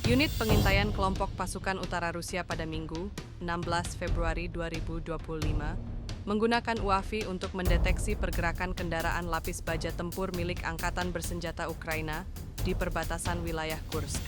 Unit pengintaian kelompok pasukan utara Rusia pada Minggu, 16 Februari 2025, menggunakan UAV untuk mendeteksi pergerakan kendaraan lapis baja tempur milik Angkatan Bersenjata Ukraina di perbatasan wilayah Kursk.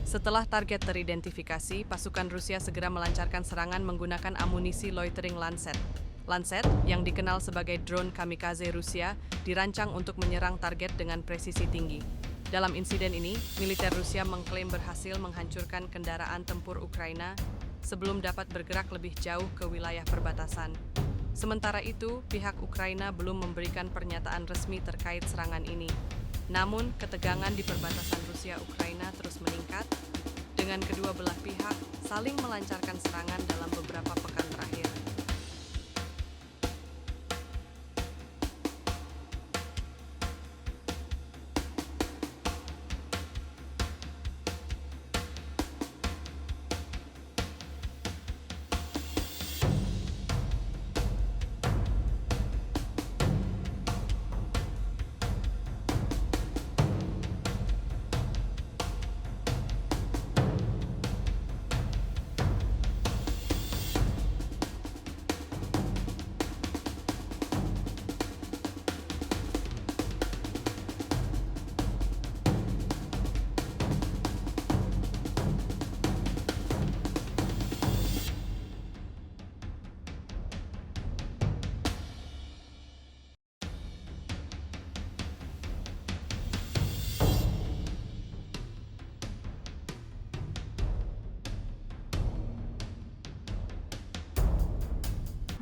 Setelah target teridentifikasi, pasukan Rusia segera melancarkan serangan menggunakan amunisi loitering Lancet. Lancet, yang dikenal sebagai drone kamikaze Rusia, dirancang untuk menyerang target dengan presisi tinggi. Dalam insiden ini, militer Rusia mengklaim berhasil menghancurkan kendaraan tempur Ukraina sebelum dapat bergerak lebih jauh ke wilayah perbatasan. Sementara itu, pihak Ukraina belum memberikan pernyataan resmi terkait serangan ini. Namun, ketegangan di perbatasan Rusia-Ukraina terus meningkat, dengan kedua belah pihak saling melancarkan serangan dalam beberapa pekan terakhir.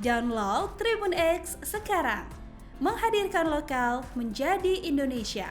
Download Tribun X sekarang, menghadirkan lokal menjadi Indonesia.